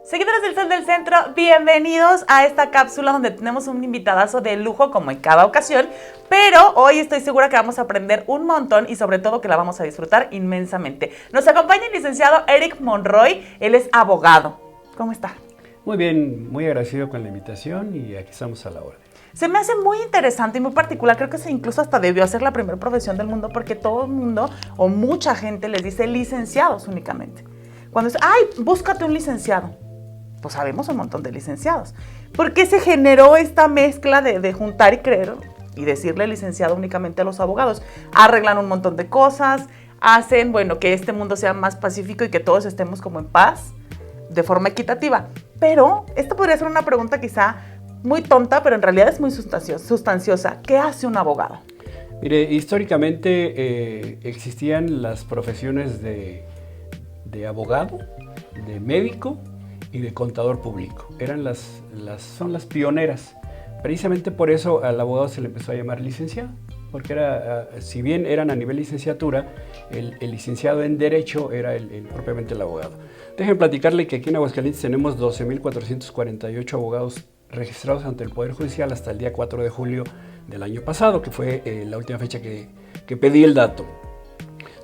Seguidores del Sol del Centro, bienvenidos a esta cápsula donde tenemos un invitadazo de lujo como en cada ocasión, pero hoy estoy segura que vamos a aprender un montón y sobre todo que la vamos a disfrutar inmensamente. Nos acompaña el licenciado Eric Monroy, él es abogado. ¿Cómo está? Muy bien, muy agradecido con la invitación y aquí estamos a la orden. Se me hace muy interesante y muy particular, creo que incluso hasta debió ser la primera profesión del mundo porque todo el mundo o mucha gente les dice licenciados únicamente. Cuando dice, ay, búscate un licenciado. Pues sabemos un montón de licenciados. ¿Por qué se generó esta mezcla de juntar y creer y decirle licenciado únicamente a los abogados? Arreglan un montón de cosas, hacen, bueno, que este mundo sea más pacífico y que todos estemos como en paz, de forma equitativa. Pero esta podría ser una pregunta quizá muy tonta, pero en realidad es muy sustanciosa. ¿Qué hace un abogado? Mire, históricamente existían las profesiones de abogado, de médico y de contador público. Son las pioneras. Precisamente por eso al abogado se le empezó a llamar licenciado, porque si bien eran a nivel licenciatura, el licenciado en Derecho era propiamente el abogado. Déjenme platicarle que aquí en Aguascalientes tenemos 12,448 abogados registrados ante el Poder Judicial hasta el día 4 de julio del año pasado, que fue la última fecha que pedí el dato.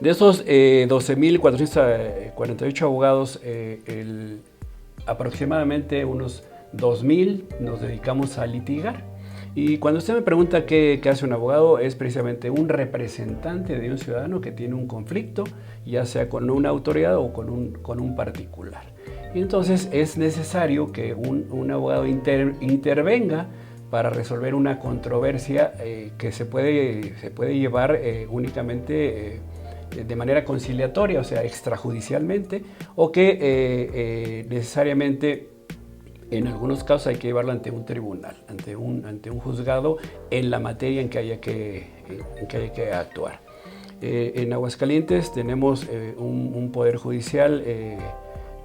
De esos 12,448 abogados, aproximadamente unos 2,000 nos dedicamos a litigar. Y cuando usted me pregunta qué hace un abogado, es precisamente un representante de un ciudadano que tiene un conflicto, ya sea con una autoridad o con un particular. Y entonces es necesario que un abogado intervenga para resolver una controversia que se puede llevar únicamente de manera conciliatoria, o sea, extrajudicialmente, o que necesariamente en algunos casos hay que llevarlo ante un tribunal, ante un juzgado en la materia en que haya que actuar. En Aguascalientes tenemos un poder judicial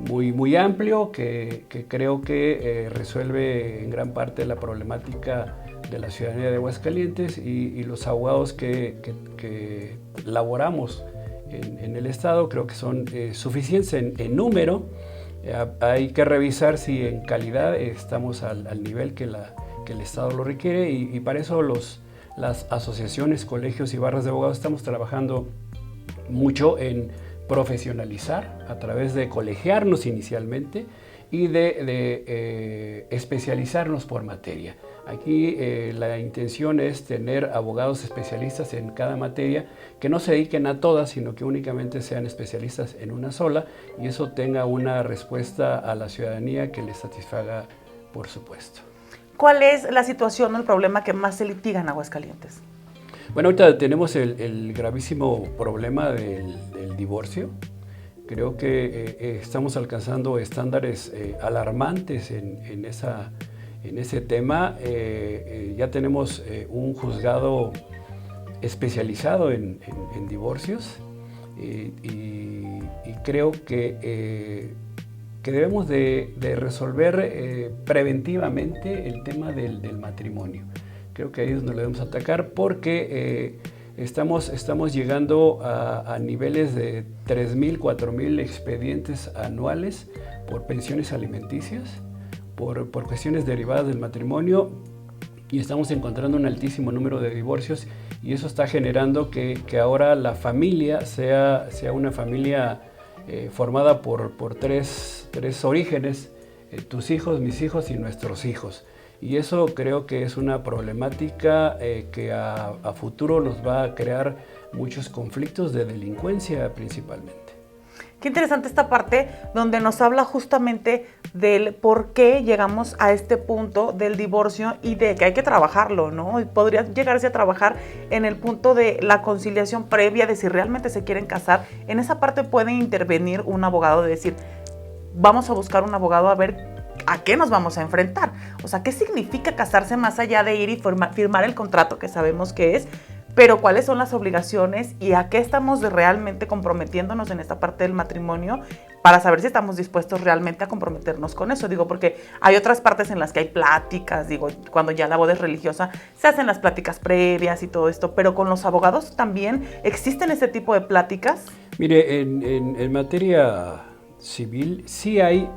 muy amplio que creo que resuelve en gran parte la problemática de la ciudadanía de Aguascalientes y los abogados que laboramos en el Estado creo que son suficientes en número. Hay que revisar si en calidad estamos al nivel que el Estado lo requiere y para eso las asociaciones, colegios y barras de abogados estamos trabajando mucho en profesionalizar a través de colegiarnos inicialmente y de especializarnos por materia. Aquí la intención es tener abogados especialistas en cada materia que no se dediquen a todas, sino que únicamente sean especialistas en una sola y eso tenga una respuesta a la ciudadanía que les satisfaga, por supuesto. ¿Cuál es la situación o el problema que más se litiga en Aguascalientes? Bueno, ahorita tenemos el gravísimo problema del divorcio. Creo que estamos alcanzando estándares alarmantes en ese tema. Ya tenemos un juzgado especializado en divorcios y creo que debemos de resolver preventivamente el tema del matrimonio. Creo que ahí es donde lo debemos atacar porque estamos llegando a niveles de 3,000, 4,000 expedientes anuales por pensiones alimenticias, por cuestiones derivadas del matrimonio y estamos encontrando un altísimo número de divorcios y eso está generando que ahora la familia sea una familia formada por tres orígenes, tus hijos, mis hijos y nuestros hijos. Y eso creo que es una problemática que a futuro nos va a crear muchos conflictos de delincuencia principalmente. Qué interesante esta parte donde nos habla justamente del por qué llegamos a este punto del divorcio y de que hay que trabajarlo, ¿no? Y podría llegarse a trabajar en el punto de la conciliación previa de si realmente se quieren casar. En esa parte puede intervenir un abogado de decir, vamos a buscar un abogado a ver ¿a qué nos vamos a enfrentar? O sea, ¿qué significa casarse más allá de ir y firmar el contrato que sabemos que es? Pero ¿cuáles son las obligaciones y a qué estamos realmente comprometiéndonos en esta parte del matrimonio para saber si estamos dispuestos realmente a comprometernos con eso? Digo, porque hay otras partes en las que hay pláticas, digo, cuando ya la boda es religiosa, se hacen las pláticas previas y todo esto, pero con los abogados también existen ese tipo de pláticas. Mire, en materia civil sí hay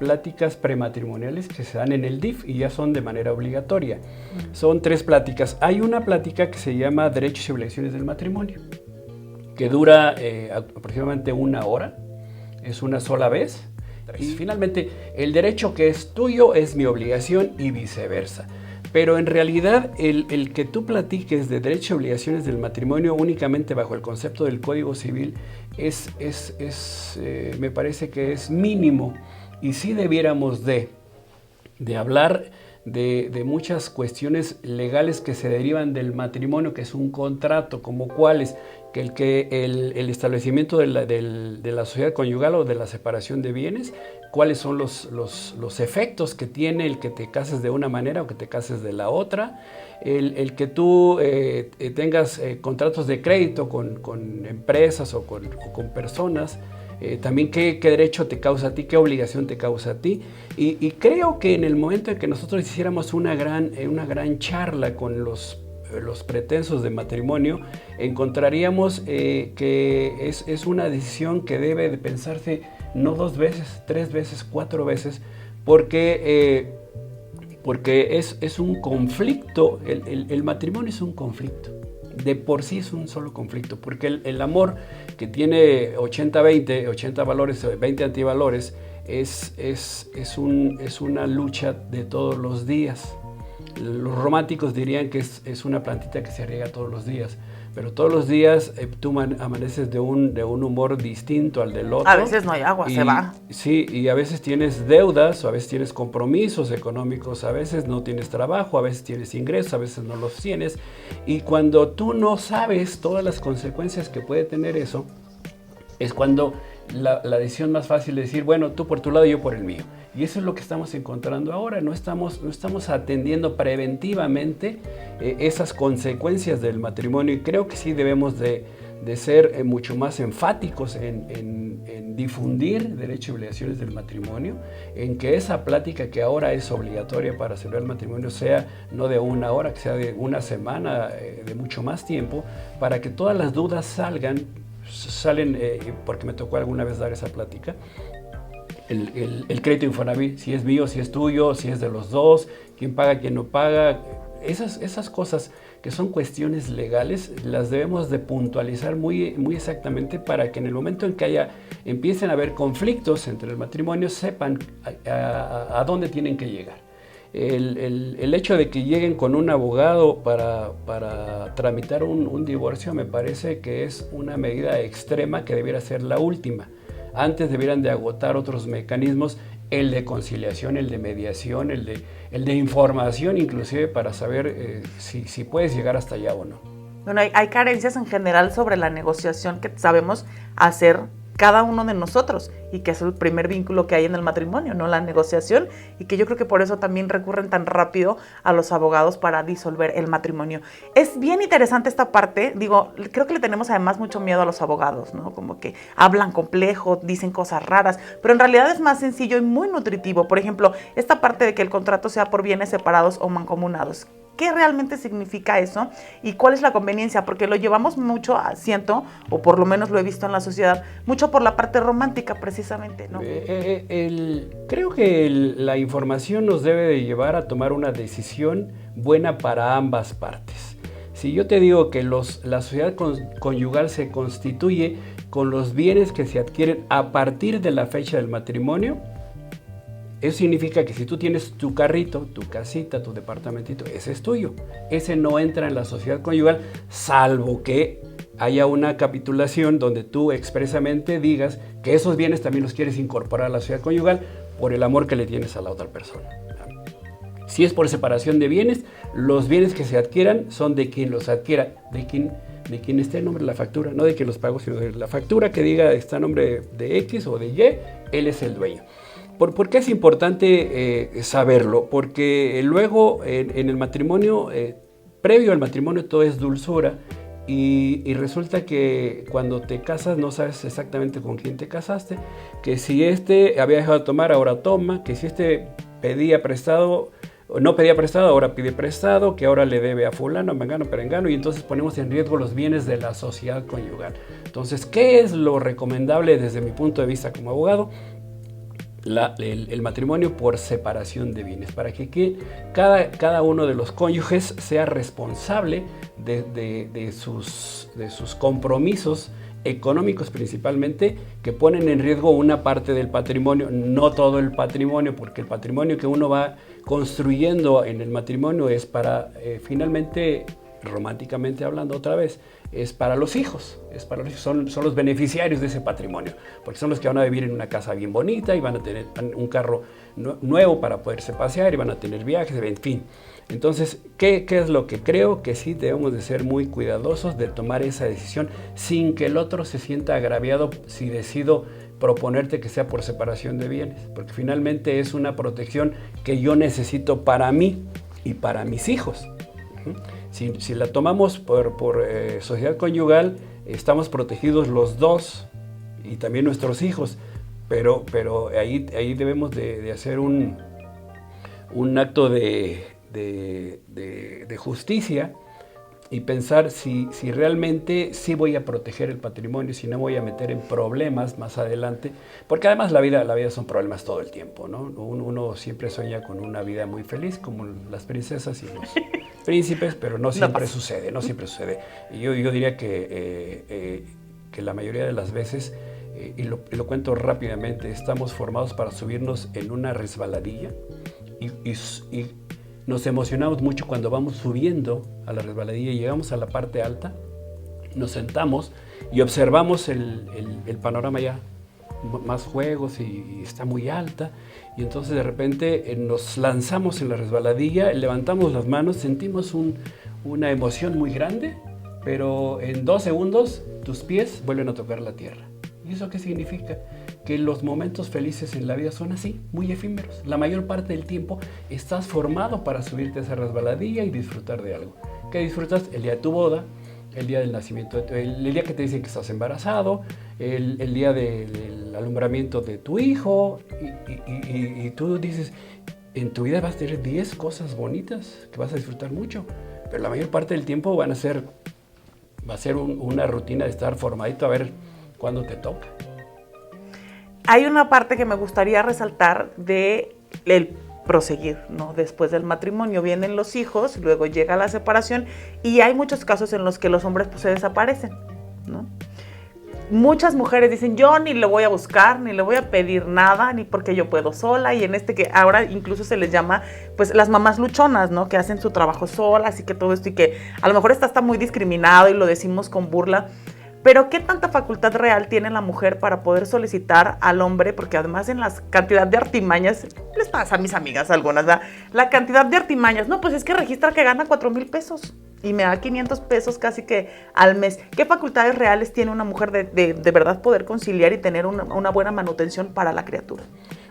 pláticas prematrimoniales que se dan en el DIF y ya son de manera obligatoria. Son 3 pláticas. Hay una plática que se llama Derechos y Obligaciones del Matrimonio, que dura aproximadamente 1 hora, es una sola vez. Y finalmente, el derecho que es tuyo es mi obligación y viceversa. Pero en realidad el que tú platiques de derechos y obligaciones del matrimonio únicamente bajo el concepto del Código Civil me parece que es mínimo, y sí debiéramos de hablar de muchas cuestiones legales que se derivan del matrimonio, que es un contrato, como cuáles, que el establecimiento de la sociedad conyugal o de la separación de bienes, cuáles son los efectos que tiene el que te cases de una manera o que te cases de la otra, el que tú tengas contratos de crédito con empresas o con personas, también qué derecho te causa a ti, qué obligación te causa a ti. Y creo que en el momento en que nosotros hiciéramos una gran charla con los pretensos de matrimonio, encontraríamos que es una decisión que debe de pensarse no 2 veces, 3 veces, 4 veces, porque es un conflicto, el matrimonio es un conflicto. De por sí es un solo conflicto, porque el amor que tiene 80-20, 80 valores, 20 antivalores, es una lucha de todos los días. Los románticos dirían que es una plantita que se riega todos los días, pero todos los días tú amaneces de un humor distinto al del otro. A veces no hay agua, se va. Sí, y a veces tienes deudas, o a veces tienes compromisos económicos, a veces no tienes trabajo, a veces tienes ingresos, a veces no los tienes. Y cuando tú no sabes todas las consecuencias que puede tener eso, es cuando la decisión más fácil de decir, bueno, tú por tu lado y yo por el mío. Y eso es lo que estamos encontrando ahora. No estamos atendiendo preventivamente esas consecuencias del matrimonio, y creo que sí debemos de ser mucho más enfáticos en difundir derechos y obligaciones del matrimonio, en que esa plática que ahora es obligatoria para celebrar el matrimonio sea no de 1 hora, que sea de 1 semana, de mucho más tiempo, para que todas las dudas salen, porque me tocó alguna vez dar esa plática. El crédito Infonavit, si es mío, si es tuyo, si es de los dos, quién paga, quién no paga, esas cosas que son cuestiones legales, las debemos de puntualizar muy, muy exactamente, para que en el momento en que empiecen a haber conflictos entre el matrimonio, sepan a dónde tienen que llegar. El hecho de que lleguen con un abogado para tramitar un divorcio me parece que es una medida extrema que debiera ser la última. Antes debieran de agotar otros mecanismos, el de conciliación, el de mediación, el de información, inclusive para saber si puedes llegar hasta allá o no. Bueno, hay carencias en general sobre la negociación que sabemos hacer cada uno de nosotros, y que es el primer vínculo que hay en el matrimonio, ¿no? La negociación, y que yo creo que por eso también recurren tan rápido a los abogados para disolver el matrimonio. Es bien interesante esta parte, digo, creo que le tenemos además mucho miedo a los abogados, ¿no? Como que hablan complejo, dicen cosas raras, pero en realidad es más sencillo y muy nutritivo. Por ejemplo, esta parte de que el contrato sea por bienes separados o mancomunados. ¿Qué realmente significa eso? ¿Y cuál es la conveniencia? Porque lo llevamos mucho, siento, o por lo menos lo he visto en la sociedad, mucho por la parte romántica precisamente, ¿no? Creo que la información nos debe de llevar a tomar una decisión buena para ambas partes. Si yo te digo que la sociedad conyugal se constituye con los bienes que se adquieren a partir de la fecha del matrimonio, eso significa que si tú tienes tu carrito, tu casita, tu departamentito, ese es tuyo. Ese no entra en la sociedad conyugal, salvo que haya una capitulación donde tú expresamente digas que esos bienes también los quieres incorporar a la sociedad conyugal por el amor que le tienes a la otra persona. Si es por separación de bienes, los bienes que se adquieran son de quien los adquiera, de quien esté en nombre de la factura, no de quien los pagó, sino de la factura que diga está en nombre de X o de Y, él es el dueño. ¿Por qué es importante saberlo? Porque luego en el matrimonio, previo al matrimonio, todo es dulzura, y resulta que cuando te casas no sabes exactamente con quién te casaste, que si este había dejado de tomar, ahora toma, que si este pedía prestado, no pedía prestado, ahora pide prestado, que ahora le debe a fulano, a mengano, perengano, y entonces ponemos en riesgo los bienes de la sociedad conyugal. Entonces, ¿qué es lo recomendable desde mi punto de vista como abogado? el matrimonio por separación de bienes, para que cada uno de los cónyuges sea responsable de sus compromisos económicos principalmente, que ponen en riesgo una parte del patrimonio, no todo el patrimonio, porque el patrimonio que uno va construyendo en el matrimonio es para finalmente, románticamente hablando otra vez, es para los hijos, son los beneficiarios de ese patrimonio, porque son los que van a vivir en una casa bien bonita y van a tener un carro nuevo para poderse pasear y van a tener viajes, en fin. Entonces, ¿qué es lo que creo? Que sí debemos de ser muy cuidadosos de tomar esa decisión sin que el otro se sienta agraviado si decido proponerte que sea por separación de bienes, porque finalmente es una protección que yo necesito para mí y para mis hijos. Si la tomamos por sociedad conyugal, estamos protegidos los dos y también nuestros hijos, pero ahí debemos de hacer un acto de justicia y pensar si realmente sí voy a proteger el patrimonio, si no voy a meter en problemas más adelante, porque además la vida son problemas todo el tiempo, ¿no? Uno siempre sueña con una vida muy feliz, como las princesas y los príncipes, pero no siempre sucede. Y yo diría que la mayoría de las veces, y lo cuento rápidamente, estamos formados para subirnos en una resbaladilla y nos emocionamos mucho cuando vamos subiendo a la resbaladilla y llegamos a la parte alta, nos sentamos y observamos el panorama ya, más juegos y está muy alta, y entonces de repente nos lanzamos en la resbaladilla, levantamos las manos, sentimos una emoción muy grande, pero en 2 segundos tus pies vuelven a tocar la tierra. ¿Y eso qué significa? Que los momentos felices en la vida son así, muy efímeros. La mayor parte del tiempo estás formado para subirte a esa resbaladilla y disfrutar de algo. ¿Qué disfrutas? El día de tu boda, el día del nacimiento, el día que te dicen que estás embarazado, el día del alumbramiento de tu hijo, y tú dices, en tu vida vas a tener 10 cosas bonitas que vas a disfrutar mucho, pero la mayor parte del tiempo va a ser una rutina de estar formadito a ver cuándo te toca. Hay una parte que me gustaría resaltar de el proseguir, ¿no? Después del matrimonio vienen los hijos, luego llega la separación y hay muchos casos en los que los hombres pues, se desaparecen, ¿no? Muchas mujeres dicen, yo ni le voy a buscar, ni le voy a pedir nada, ni porque yo puedo sola, y en que ahora incluso se les llama, pues, las mamás luchonas, ¿no? Que hacen su trabajo solas y que todo esto, y que a lo mejor está muy discriminado y lo decimos con burla. Pero ¿qué tanta facultad real tiene la mujer para poder solicitar al hombre? Porque además en la cantidad de artimañas, les pasa a mis amigas algunas, ¿verdad? La cantidad de artimañas, no, pues es que registra que gana 4,000 pesos y me da 500 pesos casi que al mes. ¿Qué facultades reales tiene una mujer de verdad poder conciliar y tener una buena manutención para la criatura?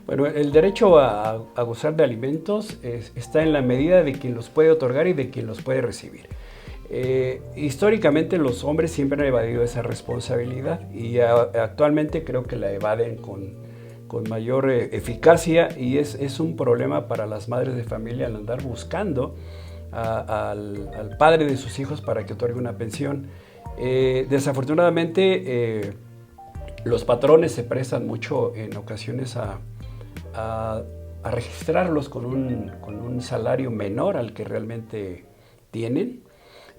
Bueno, el derecho a gozar de alimentos está en la medida de quien los puede otorgar y de quien los puede recibir. Históricamente los hombres siempre han evadido esa responsabilidad y actualmente creo que la evaden con mayor eficacia, y es un problema para las madres de familia al andar buscando al padre de sus hijos para que otorgue una pensión. Desafortunadamente los patrones se prestan mucho en ocasiones a registrarlos con un salario menor al que realmente tienen.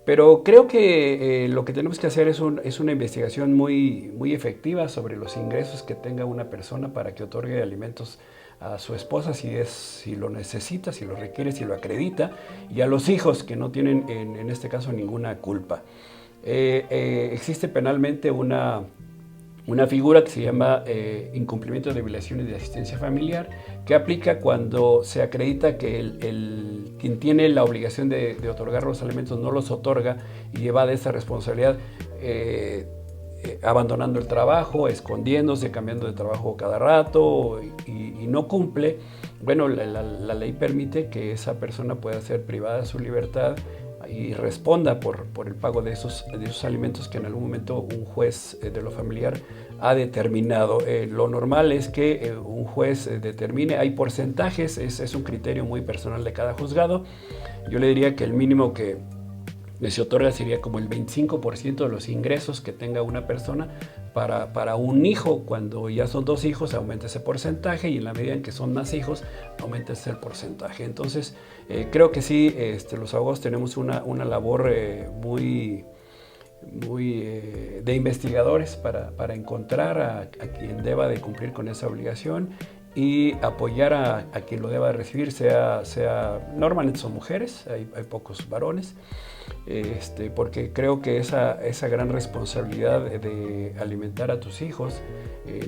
Pero creo que lo que tenemos que hacer es una investigación muy, muy efectiva sobre los ingresos que tenga una persona para que otorgue alimentos a su esposa si lo necesita, si lo requiere, si lo acredita, y a los hijos que no tienen en este caso ninguna culpa. Existe penalmente una figura que se llama incumplimiento de obligaciones de asistencia familiar, que aplica cuando se acredita que quien tiene la obligación de otorgar los alimentos no los otorga y evade esa responsabilidad, abandonando el trabajo, escondiéndose, cambiando de trabajo cada rato y no cumple. Bueno, la ley permite que esa persona pueda ser privada de su libertad y responda por el pago de esos alimentos que en algún momento un juez de lo familiar ha determinado. Lo normal es que un juez determine, hay porcentajes, es un criterio muy personal de cada juzgado. Yo le diría que el mínimo que se otorga sería como el 25% de los ingresos que tenga una persona para un hijo. Cuando ya son 2 hijos aumenta ese porcentaje, y en la medida en que son más hijos aumenta ese porcentaje. Entonces creo que sí, los abogados tenemos una labor muy de investigadores para encontrar a quien deba de cumplir con esa obligación y apoyar a quien lo deba de recibir, normalmente son mujeres, hay pocos varones, porque creo que esa gran responsabilidad de alimentar a tus hijos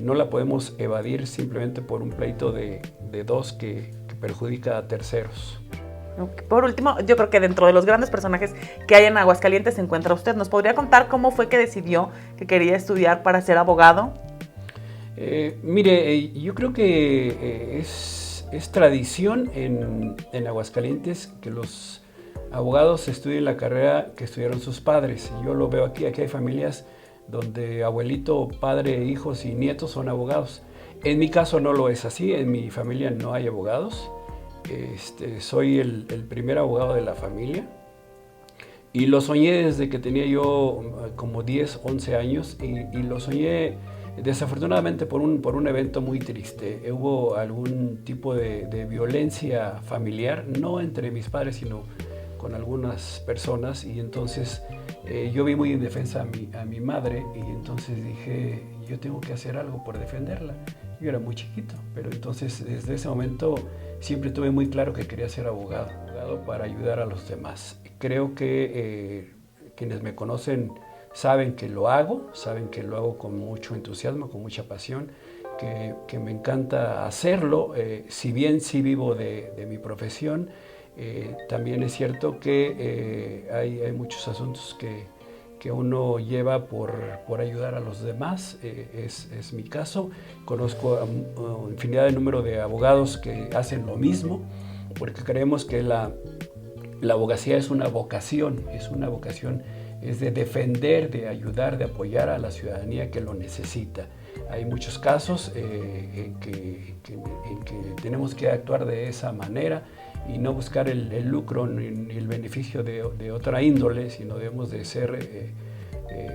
no la podemos evadir simplemente por un pleito de 2 que perjudica a terceros. Por último, yo creo que dentro de los grandes personajes que hay en Aguascalientes se encuentra usted. ¿Nos podría contar cómo fue que decidió que quería estudiar para ser abogado? Mire, yo creo que es tradición en Aguascalientes que los abogados estudien la carrera que estudiaron sus padres. Yo lo veo aquí hay familias donde abuelito, padre, hijos y nietos son abogados. En mi caso no lo es así, en mi familia no hay abogados. Soy el primer abogado de la familia y lo soñé desde que tenía yo como 10, 11 años y lo soñé desafortunadamente por un evento muy triste. Hubo algún tipo de violencia familiar, no entre mis padres, sino con algunas personas, y entonces yo vi muy indefensa a mi madre, y entonces dije, yo tengo que hacer algo por defenderla. Yo era muy chiquito, pero entonces desde ese momento siempre tuve muy claro que quería ser abogado para ayudar a los demás. Creo que quienes me conocen saben que lo hago con mucho entusiasmo, con mucha pasión, que me encanta hacerlo. Si bien sí vivo de mi profesión, también es cierto que hay muchos asuntos que uno lleva por ayudar a los demás. Es mi caso. Conozco a infinidad de número de abogados que hacen lo mismo, porque creemos que la abogacía es una vocación, es de defender, de ayudar, de apoyar a la ciudadanía que lo necesita. Hay muchos casos en que tenemos que actuar de esa manera y no buscar el lucro ni el beneficio de otra índole, sino debemos de ser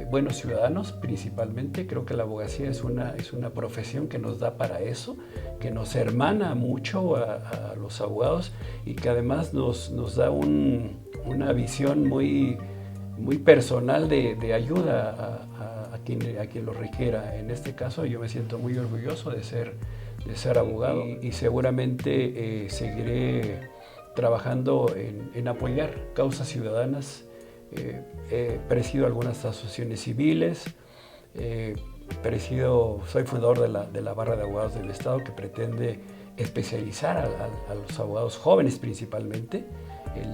buenos ciudadanos principalmente. Creo que la abogacía es una profesión que nos da para eso, que nos hermana mucho a los abogados y que además nos da una visión muy personal de ayuda a quien lo requiera. En este caso yo me siento muy orgulloso de ser abogado y seguramente seguiré trabajando en apoyar causas ciudadanas. Presido algunas asociaciones civiles, soy fundador de la Barra de Abogados del Estado, que pretende especializar a los abogados jóvenes principalmente.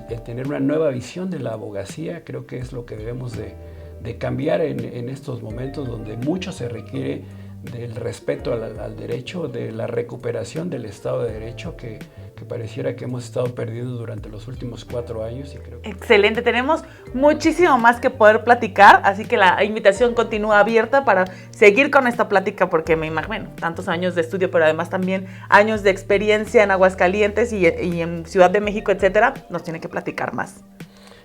El tener una nueva visión de la abogacía creo que es lo que debemos de cambiar en estos momentos donde mucho se requiere del respeto al derecho, de la recuperación del Estado de Derecho que pareciera que hemos estado perdiendo durante los últimos 4 años. Y creo que... Excelente, tenemos muchísimo más que poder platicar, así que la invitación continúa abierta para seguir con esta plática, porque me imagino, tantos años de estudio, pero además también años de experiencia en Aguascalientes y en Ciudad de México, etcétera, nos tiene que platicar más.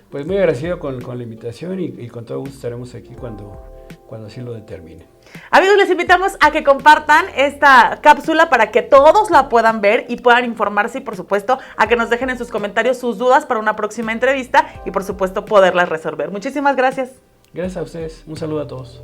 Pues muy agradecido con la invitación y con todo gusto estaremos aquí cuando así lo determine. Amigos, les invitamos a que compartan esta cápsula para que todos la puedan ver y puedan informarse, y por supuesto a que nos dejen en sus comentarios sus dudas para una próxima entrevista y por supuesto poderlas resolver. Muchísimas gracias. Gracias a ustedes. Un saludo a todos.